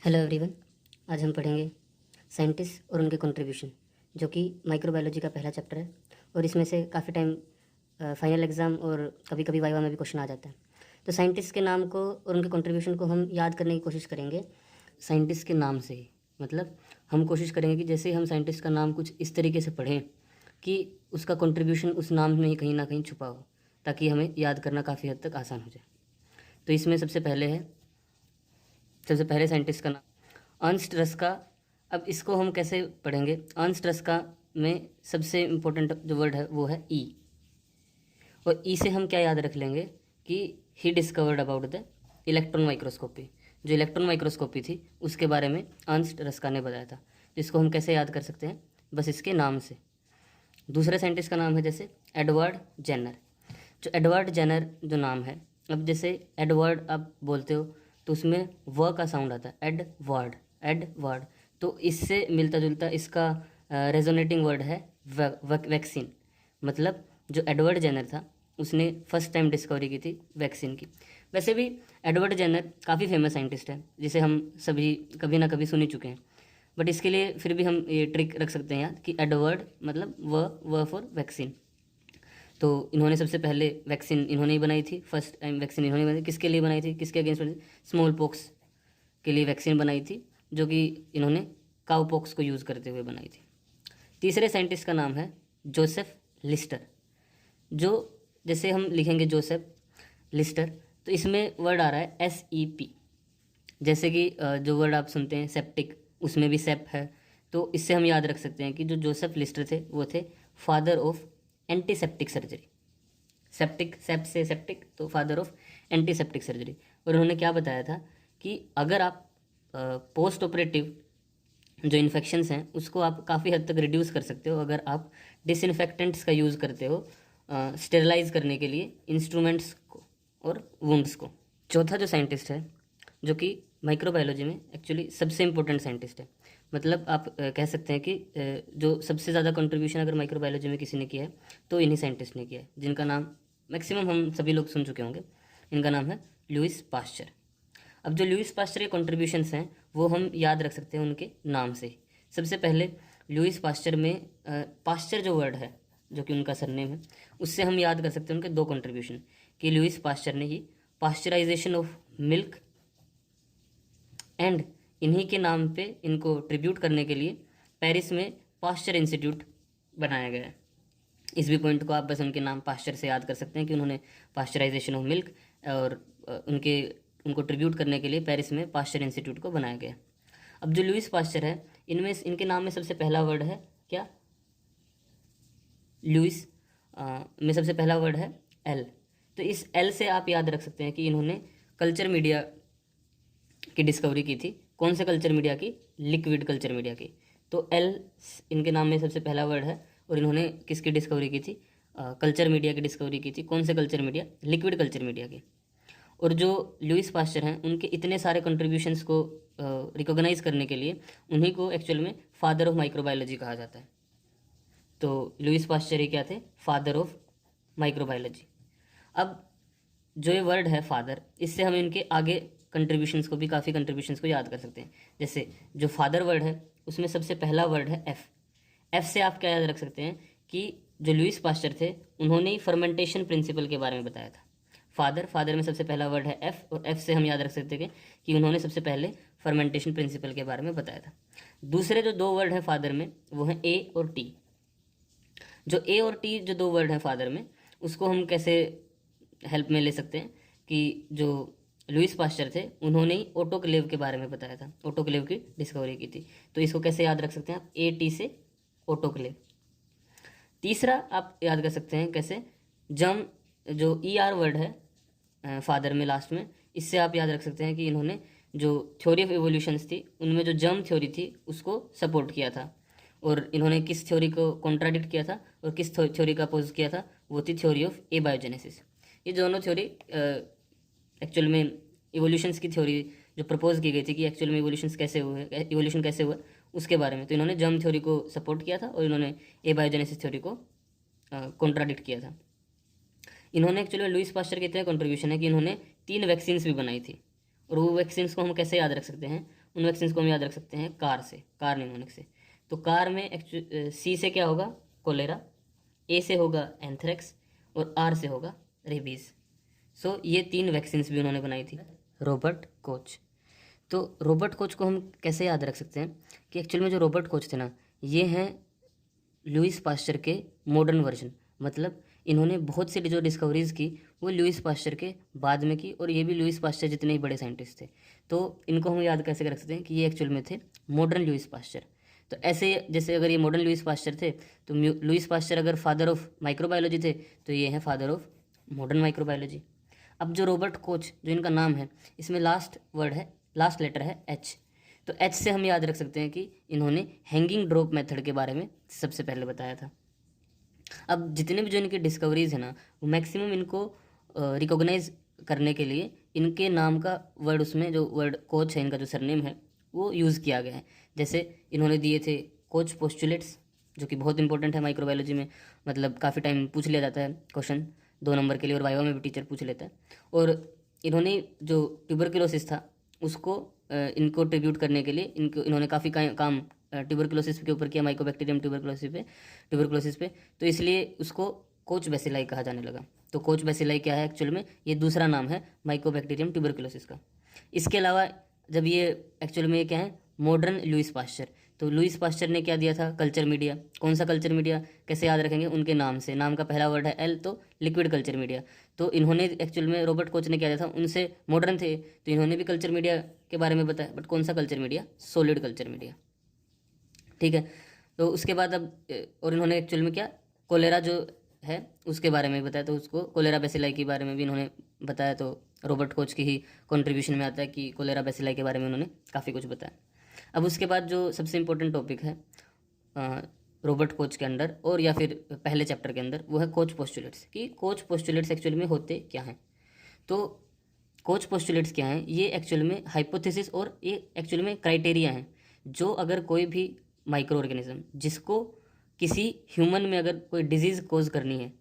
Hello everyone. आज हम पढ़ेंगे साइंटिस्ट और उनके कंट्रीब्यूशन, जो कि माइक्रोबायोलॉजी का पहला चैप्टर है और इसमें से काफ़ी टाइम फाइनल एग्ज़ाम और कभी कभी वाइवा में भी क्वेश्चन आ जाता है। तो साइंटिस्ट के नाम को और उनके कंट्रीब्यूशन को हम याद करने की कोशिश करेंगे साइंटिस्ट के नाम से ही। मतलब हम कोशिश करेंगे कि जैसे ही हम साइंटिस्ट का नाम कुछ इस तरीके से पढ़ें कि उसका कंट्रीब्यूशन उस नाम में ही कहीं ना कहीं छुपा हो, ताकि हमें याद करना काफ़ी हद तक आसान हो जाए। तो इसमें सबसे पहले साइंटिस्ट का नाम अर्न्स्ट रस्का। अब इसको हम कैसे पढ़ेंगे? अर्न्स्ट रस्का में सबसे इम्पोर्टेंट जो वर्ड है वो है ई, और ई से हम क्या याद रख लेंगे कि he discovered about the electron microscopy. जो इलेक्ट्रॉन माइक्रोस्कोपी थी उसके बारे में अर्न्स्ट रस्का ने बताया था। जिसको हम कैसे याद कर सकते हैं? बस इसके नाम से। दूसरे साइंटिस्ट का नाम है जैसे एडवर्ड जेनर। जो एडवर्ड जेनर जो नाम है, अब जैसे एडवर्ड आप बोलते हो तो उसमें व का साउंड आता है, एडवर्ड। तो इससे मिलता जुलता इसका रेजोनेटिंग वर्ड है वैक्सीन। मतलब जो एडवर्ड जेनर था उसने फर्स्ट टाइम डिस्कवरी की थी वैक्सीन की। वैसे भी एडवर्ड जेनर काफ़ी फेमस साइंटिस्ट है, जिसे हम सभी कभी ना कभी सुन ही चुके हैं। बट इसके लिए फिर भी हम ये ट्रिक रख सकते हैं याद कि एडवर्ड मतलब व फॉर वैक्सीन। तो इन्होंने सबसे पहले वैक्सीन इन्होंने ही बनाई थी, फर्स्ट टाइम वैक्सीन इन्होंने बनाई थी। किसके लिए बनाई थी? किसके अगेंस्ट बनाई थी? स्मॉल पॉक्स के लिए वैक्सीन बनाई थी, जो कि इन्होंने काउ पॉक्स को यूज़ करते हुए बनाई थी। तीसरे साइंटिस्ट का नाम है जोसेफ लिस्टर। जो जैसे हम लिखेंगे जोसेफ लिस्टर, तो इसमें वर्ड आ रहा है SEP। जैसे कि जो वर्ड आप सुनते हैं सेप्टिक, उसमें भी सेप है। तो इससे हम याद रख सकते हैं कि जो जोसेफ लिस्टर थे वो थे father of antiseptic surgery. Septic, sep से सेप्टिक, तो फादर ऑफ एंटीसेप्टिक सर्जरी। और उन्होंने क्या बताया था कि अगर आप पोस्ट ऑपरेटिव जो इन्फेक्शंस हैं उसको आप काफ़ी हद तक रिड्यूस कर सकते हो अगर आप डिसइन्फेक्टेंट्स का यूज़ करते हो स्टेरलाइज करने के लिए इंस्ट्रूमेंट्स को और वुंड्स को। चौथा जो साइंटिस्ट है, जो कि माइक्रोबायोलॉजी में एक्चुअली सबसे इम्पोर्टेंट साइंटिस्ट है, मतलब आप कह सकते हैं कि जो सबसे ज़्यादा कंट्रीब्यूशन अगर माइक्रोबायोलॉजी में किसी ने किया है तो इन्हीं साइंटिस्ट ने किया है, जिनका नाम मैक्सिमम हम सभी लोग सुन चुके होंगे। इनका नाम है लुईस पास्चर। अब जो लुईस पास्चर के कंट्रीब्यूशंस हैं वो हम याद रख सकते हैं उनके नाम से ही। सबसे पहले लुईस पास्चर में पास्चर जो वर्ड है, जो कि उनका सरनेम है, उससे हम याद कर सकते हैं उनके दो कंट्रीब्यूशन कि लुईस पास्चर ने ही पास्चराइजेशन ऑफ मिल्क एंड इन्हीं के नाम पे इनको ट्रिब्यूट करने के लिए पेरिस में पास्चर इंस्टीट्यूट बनाया गया है। इस भी पॉइंट को आप बस उनके नाम पास्चर से याद कर सकते हैं कि उन्होंने पास्चराइजेशन ऑफ मिल्क और उनको ट्रिब्यूट करने के लिए पेरिस में पास्चर इंस्टीट्यूट को बनाया गया। अब जो लुईस पास्चर है, इनके नाम में सबसे पहला वर्ड है क्या? लुईस में सबसे पहला वर्ड है एल। तो इस एल से आप याद रख सकते हैं कि इन्होंने कल्चर मीडिया की डिस्कवरी की थी। कौन से कल्चर मीडिया की? लिक्विड कल्चर मीडिया की। तो एल इनके नाम में सबसे पहला वर्ड है और इन्होंने किसकी डिस्कवरी की थी? कल्चर मीडिया की डिस्कवरी की थी। कौन से culture media? Liquid culture media की। और जो लुईस पास्चर हैं उनके इतने सारे कंट्रीब्यूशंस को रिकॉग्नाइज करने के लिए उन्हीं को एक्चुअल में फादर ऑफ माइक्रोबायोलॉजी कहा जाता है। तो लुईस पास्चर ही क्या थे? Father of microbiology. अब जो ये वर्ड है फादर, इससे हम इनके आगे कंट्रीब्यूशंस को भी, काफ़ी कंट्रीब्यूशंस को याद कर सकते हैं। जैसे जो फादर वर्ड है उसमें सबसे पहला वर्ड है एफ। एफ से आप क्या याद रख सकते हैं कि जो लुईस पास्चर थे उन्होंने ही फर्मेंटेशन प्रिंसिपल के बारे में बताया था। फादर में सबसे पहला वर्ड है एफ, और एफ से हम याद रख सकते हैं कि उन्होंने सबसे पहले फर्मेंटेशन प्रिंसिपल के बारे में बताया था। दूसरे जो दो वर्ड है फादर में वो हैं ए और टी। जो ए और टी जो दो वर्ड हैं फादर में, उसको हम कैसे हेल्प में ले सकते हैं कि जो लुईस पास्चर थे उन्होंने ही ऑटोक्लेव के बारे में बताया था, ऑटोक्लेव की डिस्कवरी की थी। तो इसको कैसे याद रख सकते हैं आप? ए टी से ऑटोक्लेव। तीसरा आप याद कर सकते हैं कैसे? जम, जो ER वर्ड है फादर में लास्ट में, इससे आप याद रख सकते हैं कि इन्होंने जो थ्योरी ऑफ एवोल्यूशंस थी उनमें जो जर्म थ्योरी थी उसको सपोर्ट किया था। और इन्होंने किस थ्योरी को कॉन्ट्राडिक्ट किया था और किस थ्योरी का अपोज किया था? वो थी थ्योरी ऑफ एबायोजेनेसिस। ये दोनों थ्योरी एक्चुअल में इवोल्यूशंस की थ्योरी जो प्रपोज की गई थी कि एक्चुअल में इवोल्यूशन कैसे हुआ उसके बारे में। तो इन्होंने जर्म थ्योरी को सपोर्ट किया था और इन्होंने एबायोजेनेसिस थ्योरी को कॉन्ट्राडिक्ट किया था। इन्होंने एक्चुअली लुईस पास्चर के इतने कंट्रीब्यूशन है कि इन्होंने 3 वैक्सीन्स भी बनाई थी। और वो वैक्सीन्स को हम कैसे याद रख सकते हैं? उन वैक्सीन को हम याद रख सकते हैं कार से, कार निमोनिक से। तो कार में सी से क्या होगा, कोलेरा, ए से होगा एंथ्रेक्स, और आर से होगा रेबीज। सो ये 3 वैक्सीन भी उन्होंने बनाई थी। Robert Koch. तो रॉबर्ट कोच को हम कैसे याद रख सकते हैं कि एक्चुअल में जो रॉबर्ट कोच थे ना, ये हैं लुईस पास्चर के मॉडर्न वर्जन। मतलब इन्होंने बहुत सी जो डिस्कवरीज़ की वो लुईस पास्चर के बाद में की, और ये भी लुईस पास्चर जितने ही बड़े साइंटिस्ट थे। तो इनको हम याद कैसे रख सकते हैं कि ये एक्चुअल में थे मॉडर्न लुईस पास्चर। तो ऐसे जैसे अगर ये मॉडर्न लुईस पास्चर थे, तो लुईस पास्चर अगर फादर ऑफ माइक्रोबायोलॉजी थे, तो ये हैं फादर ऑफ मॉडर्न माइक्रोबायोलॉजी। अब जो रॉबर्ट कोच, जो इनका नाम है, इसमें लास्ट वर्ड है, लास्ट लेटर है एच। तो एच से हम याद रख सकते हैं कि इन्होंने हैंगिंग ड्रॉप मेथड के बारे में सबसे पहले बताया था। अब जितने भी जो इनकी डिस्कवरीज है ना, वो मैक्सिमम इनको रिकॉग्नाइज करने के लिए इनके नाम का वर्ड, उसमें जो वर्ड कोच है, इनका जो सरनेम है, वो यूज़ किया गया है। जैसे इन्होंने दिए थे कोच पोस्टुलेट्स, जो कि बहुत इंपॉर्टेंट है माइक्रोबायोलॉजी में। मतलब काफ़ी टाइम पूछ लिया जाता है क्वेश्चन 2 नंबर के लिए, और वाइवा में भी टीचर पूछ लेता है। और इन्होंने जो ट्यूबरक्लोसिस था उसको इनको ट्रिब्यूट करने के लिए इन्होंने काफ़ी काम ट्यूबरक्लोसिस के ऊपर किया, माइकोबैक्टीरियम ट्यूबरक्लोसिस पे। तो इसलिए उसको कोच बेसिलाई कहा जाने लगा। तो कोच बेसिलाई क्या है एक्चुअल में, ये दूसरा नाम है माइकोबैक्टीरियम ट्यूबरक्लोसिस का। इसके अलावा जब ये एक्चुअल में क्या है, मॉडर्न लुईस पास्चर। तो लुईस पास्चर ने क्या दिया था, कल्चर मीडिया। कौन सा कल्चर मीडिया, कैसे याद रखेंगे, उनके नाम से, नाम का पहला वर्ड है एल, तो लिक्विड कल्चर मीडिया। तो इन्होंने एक्चुअल में रॉबर्ट कोच ने क्या दिया था, उनसे मॉडर्न थे तो इन्होंने भी कल्चर मीडिया के बारे में बताया, बट कौन सा culture media, solid culture media. ठीक है। तो उसके बाद अब और इन्होंने एक्चुअल में क्या, कोलेरा जो है उसके बारे में बताया, तो उसको कोलेरा बेसिलाई के बारे में भी इन्होंने बताया। तो रॉबर्ट कोच की ही कंट्रीब्यूशन में आता है कि कोलेरा बेसिलाई के बारे में उन्होंने काफ़ी कुछ बताया। अब उसके बाद जो सबसे इम्पोर्टेंट टॉपिक है रॉबर्ट कोच के अंदर, और या फिर पहले चैप्टर के अंदर, वो है कोच पोस्टुलेट्स, कि कोच पोस्टुलेट्स एक्चुअल में होते क्या हैं। तो कोच पोस्टुलेट्स क्या हैं, ये एक्चुअल में हाइपोथेसिस और ये एक्चुअल में क्राइटेरिया हैं, जो अगर कोई भी माइक्रो ऑर्गेनिज्म जिसको किसी ह्यूमन में अगर कोई डिजीज़ कोज करनी है,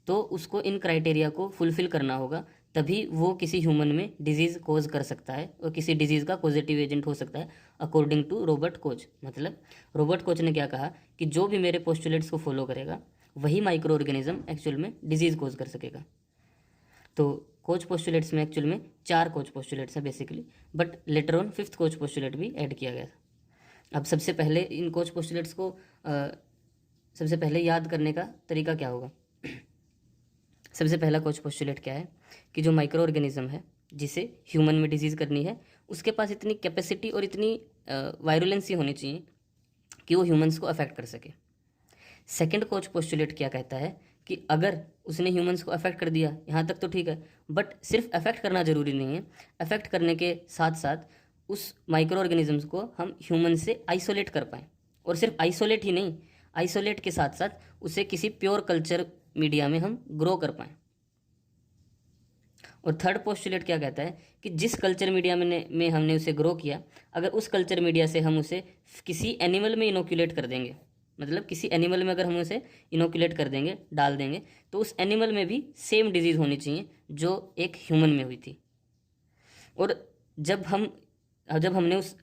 तो उसको इन क्राइटेरिया को फुलफ़िल करना होगा, तभी वो किसी ह्यूमन में डिजीज़ कोज कर सकता है और किसी डिजीज़ का पॉजिटिव एजेंट हो सकता है, अकॉर्डिंग टू रॉबर्ट कोच। मतलब रॉबर्ट कोच ने क्या कहा कि जो भी मेरे पोस्टुलेट्स को फॉलो करेगा वही माइक्रो ऑर्गेनिज्म एक्चुअल में डिजीज़ कोज कर सकेगा। तो कोच पोस्टुलेट्स में एक्चुअल में 4 कोच पोस्टुलेट्स हैं basically, but later on 5th coach postulate भी ऐड किया गया था। अब सबसे पहले इन कोच पोस्टुलेट्स को सबसे पहले याद करने का तरीका क्या होगा। सबसे पहला कोच पोस्टुलेट क्या है कि जो माइक्रो ऑर्गेनिज्म है जिसे ह्यूमन में डिजीज़ करनी है, उसके पास इतनी कैपेसिटी और इतनी वायरुलेंसी होनी चाहिए कि वो ह्यूमंस को अफेक्ट कर सके। सेकंड कोच पोस्टुलेट क्या कहता है कि अगर उसने ह्यूमंस को अफेक्ट कर दिया, यहाँ तक तो ठीक है, बट सिर्फ अफेक्ट करना ज़रूरी नहीं है। अफेक्ट करने के साथ साथ उस माइक्रो ऑर्गेनिजम्स को हम ह्यूमन से आइसोलेट कर पाएँ, और सिर्फ आइसोलेट ही नहीं, आइसोलेट के साथ साथ उसे किसी प्योर कल्चर मीडिया में हम ग्रो कर पाएँ। और थर्ड पोस्टुलेट क्या कहता है कि जिस कल्चर मीडिया में हमने उसे ग्रो किया, अगर उस कल्चर मीडिया से हम उसे किसी एनिमल में इनोक्यूलेट कर देंगे, मतलब किसी एनिमल में अगर हम उसे इनोक्यूलेट कर देंगे, डाल देंगे, तो उस एनिमल में भी सेम डिजीज़ होनी चाहिए जो एक ह्यूमन में हुई थी। और जब हमने उस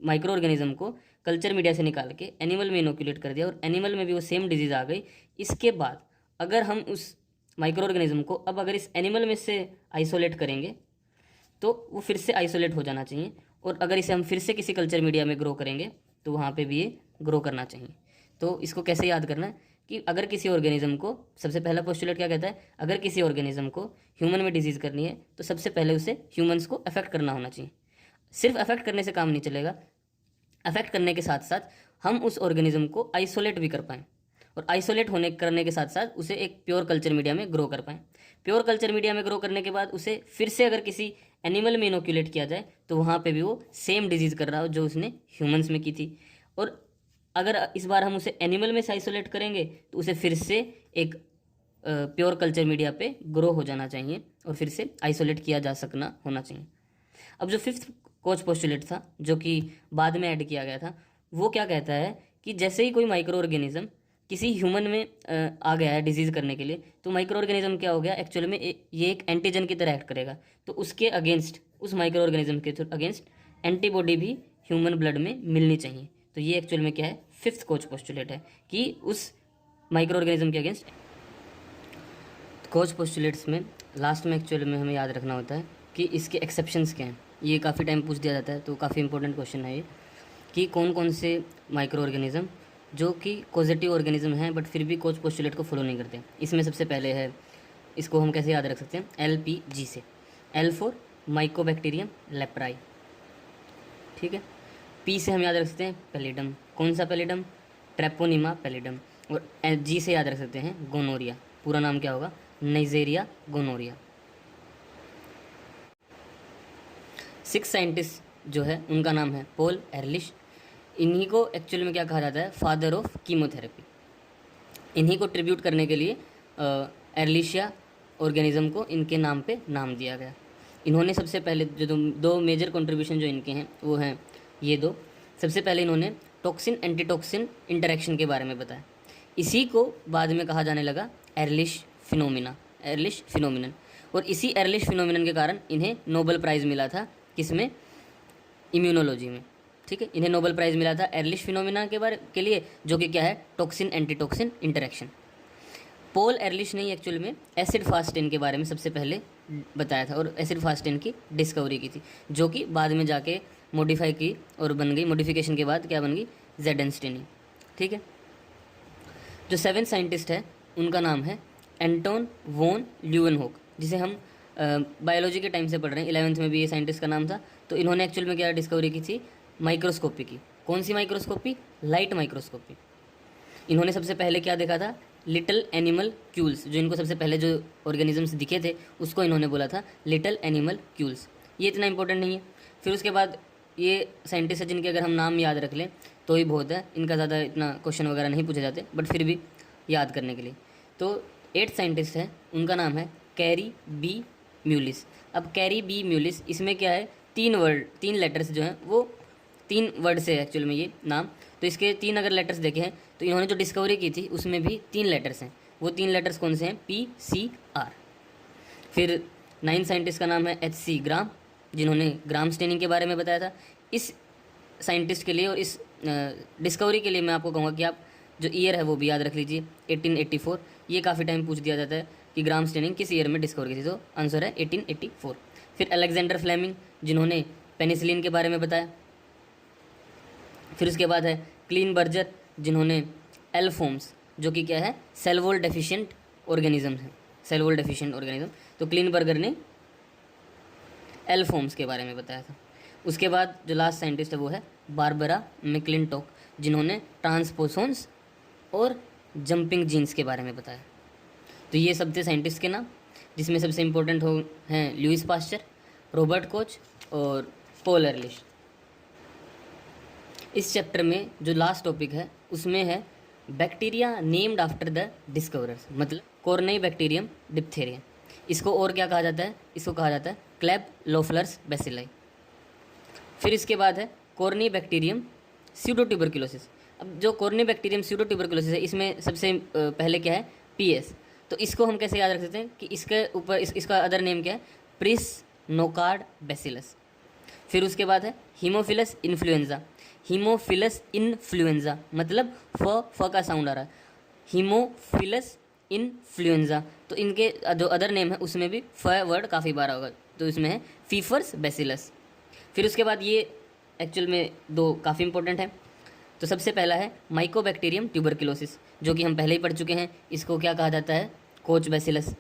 माइक्रो ऑर्गेनिज्म को कल्चर मीडिया से निकाल के एनिमल में इनोक्यूलेट कर दिया और एनिमल में भी वो सेम डिजीज़ आ गई, इसके बाद अगर हम उस माइक्रो ऑर्गेनिज्म को अब अगर इस एनिमल में से आइसोलेट करेंगे, तो वो फिर से आइसोलेट हो जाना चाहिए, और अगर इसे हम फिर से किसी कल्चर मीडिया में ग्रो करेंगे तो वहाँ पे भी ये ग्रो करना चाहिए। तो इसको कैसे याद करना है कि अगर किसी ऑर्गेनिज्म को, सबसे पहला पोस्टुलेट क्या कहता है, अगर किसी ऑर्गेनिज्म को ह्यूमन में डिजीज़ करनी है तो सबसे पहले उसे ह्यूमंस को अफेक्ट करना होना चाहिए। सिर्फ अफेक्ट करने से काम नहीं चलेगा, अफेक्ट करने के साथ साथ हम उस ऑर्गेनिज्म को आइसोलेट भी कर पाएँ, और आइसोलेट करने के साथ साथ उसे एक प्योर कल्चर मीडिया में ग्रो कर पाएँ। प्योर कल्चर मीडिया में ग्रो करने के बाद उसे फिर से अगर किसी एनिमल में इनोक्यूलेट किया जाए तो वहाँ पे भी वो सेम डिजीज़ कर रहा हो जो उसने ह्यूमंस में की थी। और अगर इस बार हम उसे एनिमल में से आइसोलेट करेंगे तो उसे फिर से एक प्योर कल्चर मीडिया पे ग्रो हो जाना चाहिए और फिर से आइसोलेट किया जा सकना होना चाहिए। अब जो 5th कोच पोस्टुलेट था, जो कि बाद में ऐड किया गया था, वो क्या कहता है कि जैसे ही कोई माइक्रो ऑर्गेनिज्म किसी ह्यूमन में आ गया है डिजीज़ करने के लिए, तो माइक्रो ऑर्गेनिज्म क्या हो गया, एक्चुअल में ये एक एंटीजन की तरह एक्ट करेगा। तो उसके अगेंस्ट, उस माइक्रो ऑर्गेनिज्म के अगेंस्ट एंटीबॉडी भी ह्यूमन ब्लड में मिलनी चाहिए। तो ये एक्चुअल में क्या है, फिफ्थ कोच पोस्टुलेट है कि उस माइक्रो ऑर्गेनिज्म के अगेंस्ट। कोच पोस्टुलेट्स में लास्ट में एक्चुअल में हमें याद रखना होता है कि इसके एक्सेप्शंस क्या हैं। ये काफ़ी टाइम पूछ दिया जाता है, तो काफ़ी इंपॉर्टेंट क्वेश्चन है ये कि कौन कौन से माइक्रो ऑर्गेनिज्म जो कि कॉजेटिव ऑर्गेनिज्म हैं बट फिर भी कोच पोस्टुलेट को फॉलो नहीं करते। इसमें सबसे पहले है, इसको हम कैसे याद रख सकते हैं, LPG से। L फॉर माइकोबैक्टीरियम लेप्राई, ठीक है। P से हम याद रख सकते हैं पैलिडम। कौन सा पैलिडम, ट्रेपोनिमा पैलिडम। और G से याद रख सकते हैं गोनोरिया, पूरा नाम क्या होगा, नाइजेरिया गोनोरिया। 6 साइंटिस्ट जो है उनका नाम है पॉल एरलिश। इन्हीं को एक्चुअल में क्या कहा जाता है, फादर ऑफ कीमोथेरेपी। इन्हीं को ट्रिब्यूट करने के लिए एरलिशिया ऑर्गेनिज्म को इनके नाम पे नाम दिया गया। इन्होंने सबसे पहले जो दो मेजर कंट्रीब्यूशन जो इनके हैं वो हैं ये दो। सबसे पहले इन्होंने टॉक्सिन एंटीटॉक्सिन इंटरेक्शन के बारे में बताया। इसी को बाद में कहा जाने लगा एरलिश फिनोमिनन। और इसी एरलिश फिनोमिनन के कारण इन्हें नोबेल प्राइज़ मिला था, किसमें, इम्यूनोलॉजी में, ठीक है। इन्हें नोबेल प्राइज़ मिला था एरलिश फिनोमिना के लिए, जो कि क्या है, टॉक्सिन एंटीटॉक्सिन इंटरेक्शन। पॉल एरलिश ने एक्चुअल में एसिड फास्टेन के बारे में सबसे पहले बताया था और एसिड फास्टेन की डिस्कवरी की थी, जो कि बाद में जाके मॉडिफाई की और बन गई, मॉडिफिकेशन के बाद क्या बन गई, जेडेंस्टेनी, ठीक है। जो 7 साइंटिस्ट है उनका नाम है एंटोन वॉन ल्यूवेनहोक, जिसे हम बायोलॉजी के टाइम से पढ़ रहे हैं। 11th में भी ये साइंटिस्ट का नाम था। तो इन्होंने एक्चुअल में क्या डिस्कवरी की थी, माइक्रोस्कोपी की। कौन सी माइक्रोस्कोपी, लाइट माइक्रोस्कोपी। इन्होंने सबसे पहले क्या देखा था, लिटिल एनिमल क्यूल्स। जो इनको सबसे पहले जो ऑर्गेनिजम्स दिखे थे उसको इन्होंने बोला था लिटिल एनिमल क्यूल्स। ये इतना इंपॉर्टेंट नहीं है। फिर उसके बाद ये साइंटिस्ट है जिनके अगर हम नाम याद रख लें तो ही बहुत है, इनका ज़्यादा इतना क्वेश्चन वगैरह नहीं पूछे जाते, बट फिर भी याद करने के लिए। तो 8 साइंटिस्ट है, उनका नाम है कैरी बी म्यूलिस। अब कैरी बी म्यूलिस, इसमें क्या है, 3 लेटर्स जो हैं वो 3 वर्ड से एक्चुअल में ये नाम। तो इसके 3 अगर लेटर्स देखे हैं तो इन्होंने जो डिस्कवरी की थी उसमें भी 3 लेटर्स हैं। वो 3 लेटर्स कौन से हैं, PCR। फिर 9 साइंटिस्ट का नाम है HC ग्राम, जिन्होंने ग्राम स्टेनिंग के बारे में बताया था। इस साइंटिस्ट के लिए और इस डिस्कवरी के लिए मैं आपको कहूँगा कि आप जो ईयर है वो भी याद रख लीजिए, 1884। ये काफ़ी टाइम पूछ दिया जाता है कि ग्राम स्टेनिंग किस ईयर में डिस्कवर की थी, तो आंसर है 1884। फिर अलेक्जेंडर फ्लेमिंग, जिन्होंने पेनिसिलिन के बारे में बताया। फिर उसके बाद है क्लीन बर्जर, जिन्होंने एल्फोम्स, जो कि क्या है, सेल वॉल डेफिशिएंट ऑर्गेनिज्म है, सेल वॉल डेफिशिएंट ऑर्गेनिज्म। तो क्लीन बर्गर ने एल्फोम्स के बारे में बताया था। उसके बाद जो लास्ट साइंटिस्ट है वो है बारबरा मैक्लिंटॉक, जिन्होंने ट्रांसपोसोन्स और जंपिंग जीन्स के बारे में बताया। तो ये सब थे साइंटिस्ट के नाम, जिसमें सबसे इम्पोर्टेंट हैं लुईस पास्चर, रॉबर्ट कोच और पॉल एरलिश। इस चैप्टर में जो लास्ट टॉपिक है उसमें है bacteria named after the discoverers, मतलब कॉर्नेबैक्टीरियम डिप्थेरिया। इसको और क्या कहा जाता है, इसको कहा जाता है क्लेबलोफलर्स बेसिलाई। फिर इसके बाद है कॉर्नेबैक्टीरियम स्यूडोट्यूबरकुलोसिस। अब जो कॉर्नेबैक्टीरियम स्यूडोट्यूबरकुलोसिस है, इसमें सबसे पहले क्या है, PS। तो इसको हम कैसे याद रख सकते हैं कि इसके ऊपर इसका अदर नेम क्या है, प्रिस नोकार्ड बेसिलस। फिर उसके बाद है हीमोफिलस इन्फ्लुएंजा। हीमोफिलस इन्फ्लुएंजा मतलब फ का साउंड आ रहा है, हीमोफिलस इन्फ्लुएंजा। तो इनके जो अदर नेम है उसमें भी फ वर्ड काफ़ी बार होगा, तो इसमें है फीफर्स बेसिलस। फिर उसके बाद ये एक्चुअल में 2 काफ़ी इंपॉर्टेंट है। तो सबसे पहला है माइकोबैक्टीरियम ट्यूबरकुलोसिस, जो कि हम पहले ही पढ़ चुके हैं, इसको क्या कहा जाता है, कोच बेसिलस।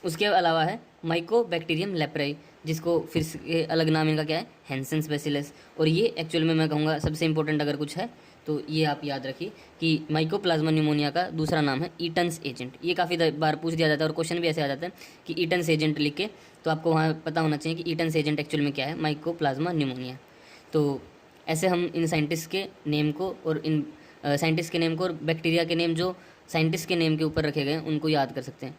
उसके अलावा है माइकोबैक्टीरियम लेप्राई, जिसको फिर से अलग नाम इनका क्या है, हैंसेंस बेसिलस। और ये एक्चुअल में मैं कहूँगा सबसे इंपॉर्टेंट अगर कुछ है तो ये आप याद रखिए कि माइकोप्लाज्मा न्यूमोनिया का दूसरा नाम है ईटन्स एजेंट। ये काफ़ी बार पूछ दिया जाता है और क्वेश्चन भी ऐसे आ जाता है कि ईटन्स एजेंट लिख के, तो आपको वहाँ पता होना चाहिए कि ईटन्स एजेंट एक्चुअल में क्या है, माइकोप्लाज्मा न्यूमोनिया। तो ऐसे हम इन साइंटिस्ट के नेम को और इन साइंटिस्ट के नेम को और बैक्टीरिया के नेम जो साइंटिस्ट के नेम के ऊपर रखे गए हैं उनको याद कर सकते हैं।